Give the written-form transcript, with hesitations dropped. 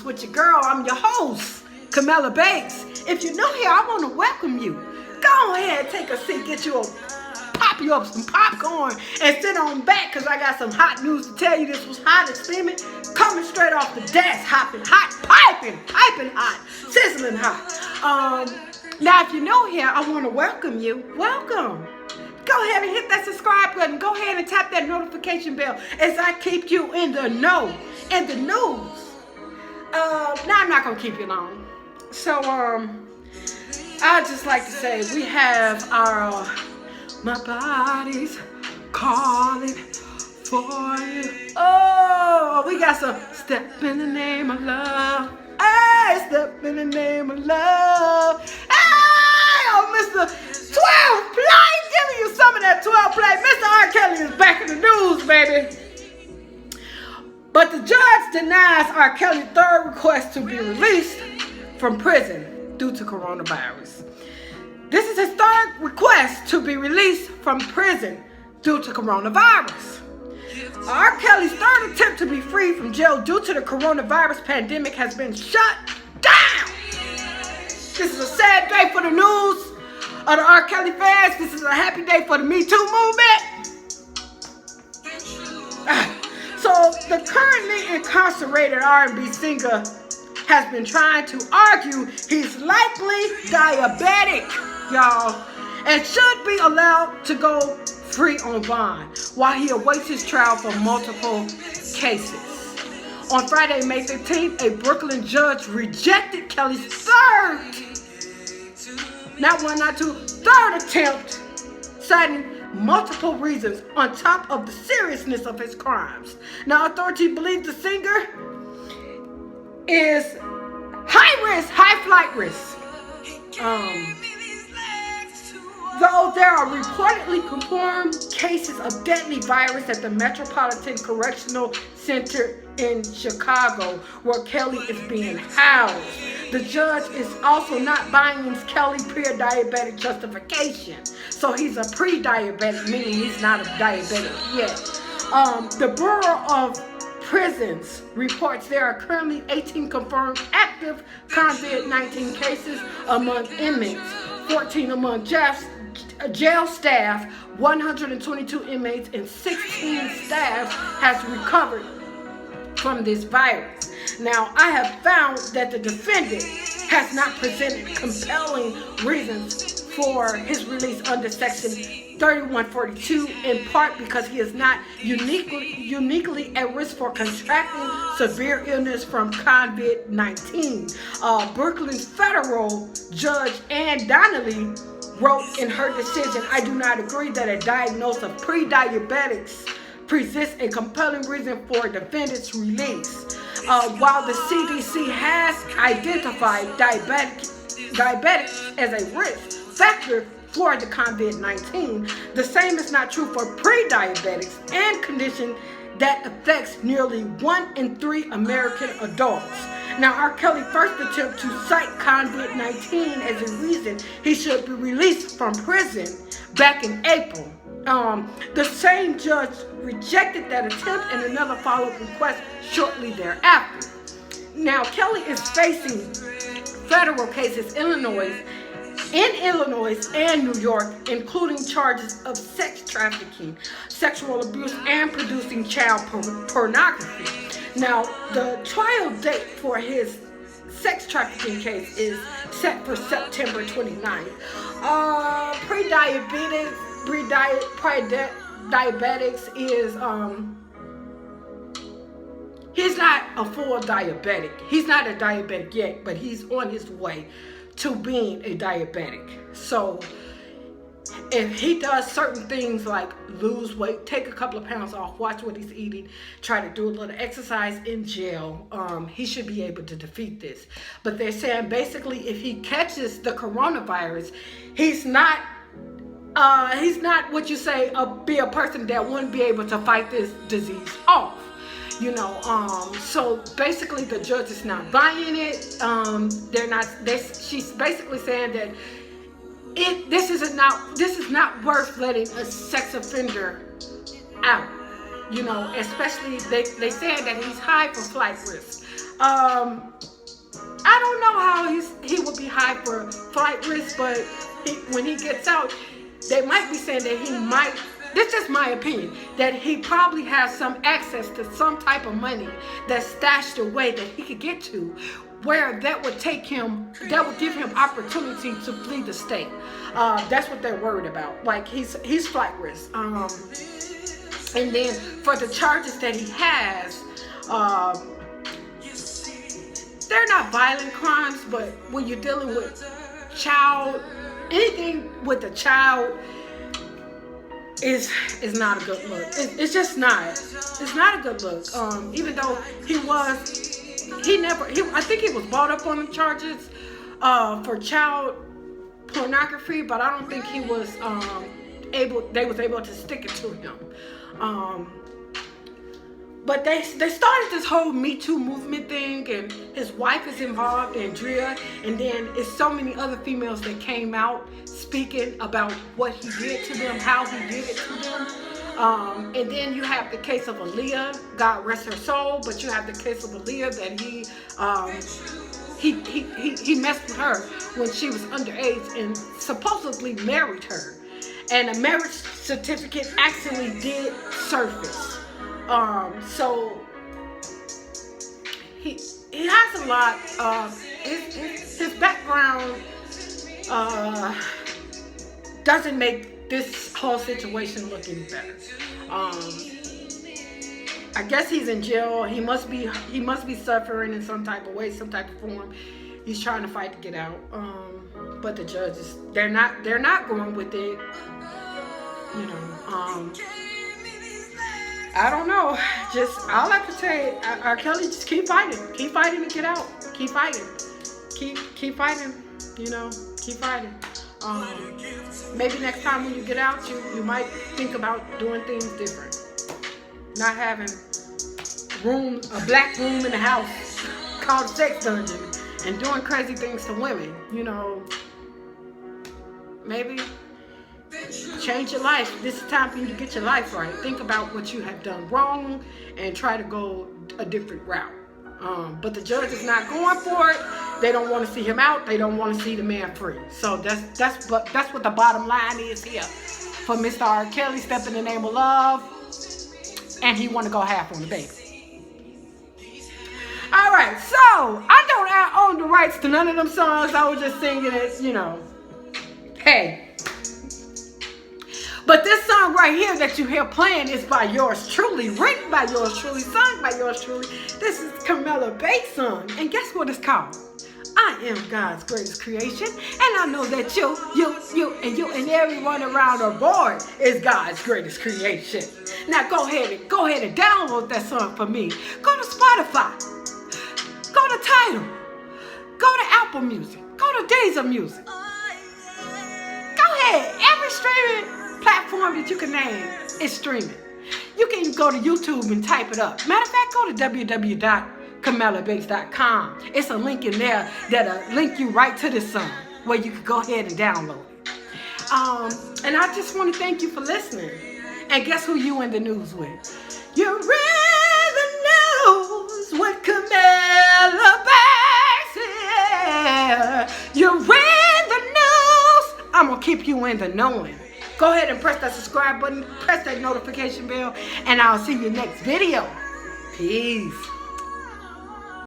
News with your girl. I'm your host, Camilla Banks. If you're new here, I want to welcome you. Go ahead, take a seat, pop you up some popcorn, and sit on back because I got some hot news to tell you. This was hot and steaming, coming straight off the desk, piping hot, sizzling hot. Now, if you're new here, I want to welcome you. Welcome. Go ahead and hit that subscribe button. Go ahead and tap that notification bell as I keep you in the know, in the news. Now, I'm not going to keep you long. So, I'd just like to say we have our, my body's calling for you. Oh, we got some step in the name of love. Hey, step in the name of love. Hey, oh, Mr. 12 play. Giving you some of that 12 play. Mr. R. Kelly is back in the news, baby. But the judge denies R. Kelly's third request to be released from prison due to coronavirus. This is his third request to be released from prison due to coronavirus. R. Kelly's third attempt to be free from jail due to the coronavirus pandemic has been shut down. This is a sad day for the news of the R. Kelly fans. This is a happy day for the Me Too movement. So the currently incarcerated R&B singer has been trying to argue he's likely diabetic, y'all, and should be allowed to go free on bond while he awaits his trial for multiple cases. On Friday, May 15th, a Brooklyn judge rejected Kelly's third attempt, citing multiple reasons on top of the seriousness of his crimes. Now, authorities believe the singer is high flight risk. Though there are reportedly confirmed cases of deadly virus at the Metropolitan Correctional Center in Chicago, where Kelly is being housed. The judge is also not buying Kelly's pre-diabetic justification. So he's a pre-diabetic, meaning he's not a diabetic yet. The Bureau of Prisons reports there are currently 18 confirmed active COVID-19 cases among inmates, 14 among jail staff, 122 inmates, and 16 staff has recovered from this virus. Now, I have found that the defendant has not presented compelling reasons for his release under Section 3142, in part because he is not uniquely at risk for contracting severe illness from COVID-19. Brooklyn's federal judge Ann Donnelly wrote in her decision, "I do not agree that a diagnosis of pre-diabetics presents a compelling reason for a defendant's release. While the CDC has identified diabetics as a risk factor for the COVID-19, the same is not true for pre-diabetics and condition that affects nearly 1 in 3 American adults." Now, R. Kelly's first attempt to cite COVID-19 as a reason he should be released from prison back in April. The same judge rejected that attempt and another follow-up request shortly thereafter. Now, Kelly is facing federal cases in Illinois and New York, including charges of sex trafficking, sexual abuse, and producing child pornography. Now, the trial date for his sex trafficking case is set for September 29th. Pre-diabetics is, he's not a full diabetic. He's not a diabetic yet, but he's on his way to being a diabetic. So if he does certain things like lose weight, take a couple of pounds off, watch what he's eating, try to do a little exercise in jail, he should be able to defeat this. But they're saying basically if he catches the coronavirus, he's not what you say, be a person that wouldn't be able to fight this disease off. So basically the judge is not buying it. She's basically saying that this is not worth letting a sex offender out. Especially they saying that he's high for flight risk. I don't know how he would be high for flight risk, but when he gets out, they might be saying that he might, this is my opinion, that he probably has some access to some type of money that's stashed away that he could get to, where that would give him opportunity to flee the state. That's what they're worried about. Like he's flight risk. And then for the charges that he has, they're not violent crimes, but when you're dealing with anything with a child is not a good look. It's just not. It's not a good look. Even though I think he was brought up on the charges for child pornography, but I don't think he was they was able to stick it to him. But they started this whole Me Too movement thing, and his wife is involved, Andrea, and then it's so many other females that came out speaking about what he did to them, how he did it to them. And then you have the case of Aaliyah, God rest her soul, but you have the case of Aaliyah that he messed with her when she was underage and supposedly married her. And a marriage certificate actually did surface. So he has a lot. His background doesn't make this whole situation look any better. I guess he's in jail. He must be suffering in some type of way, some type of form. He's trying to fight to get out. But the judges, they're not going with it. You know. I don't know. Just all I can say, R. Kelly, just keep fighting to get out. Keep fighting. Keep fighting. You know, keep fighting. Maybe next time when you get out, you might think about doing things different. Not having a black room in the house called a sex dungeon and doing crazy things to women. You know, maybe change your life. This is time for you to get your life right. Think about what you have done wrong and try to go a different route. But the judge is not going for it. They don't want to see him out. They don't want to see the man free. So that's what the bottom line is here for Mr. R. Kelly. Step in the name of love, and he want to go half on the baby. All right, so I don't own the rights to none of them songs. I was just singing it, you know. Hey. But this song right here that you hear playing is by yours truly, written by yours truly, sung by yours truly. This is Camilla Bates' song. And guess what it's called? I am God's greatest creation. And I know that you and everyone around the board is God's greatest creation. Now go ahead and download that song for me. Go to Spotify. Go to Tidal. Go to Apple Music. Go to Deezer Music. Go ahead. Every streaming platform that you can name is streaming. You can go to YouTube and type it up. Matter of fact, go to www.camillabates.com. It's a link in there that'll link you right to this song where you can go ahead and download it. And I just want to thank you for listening. And guess who you in the news with? You're in the news with Camilla Bates. You're in the news. I'm going to keep you in the knowing. Go ahead and press that subscribe button, press that notification bell, and I'll see you next video. Peace.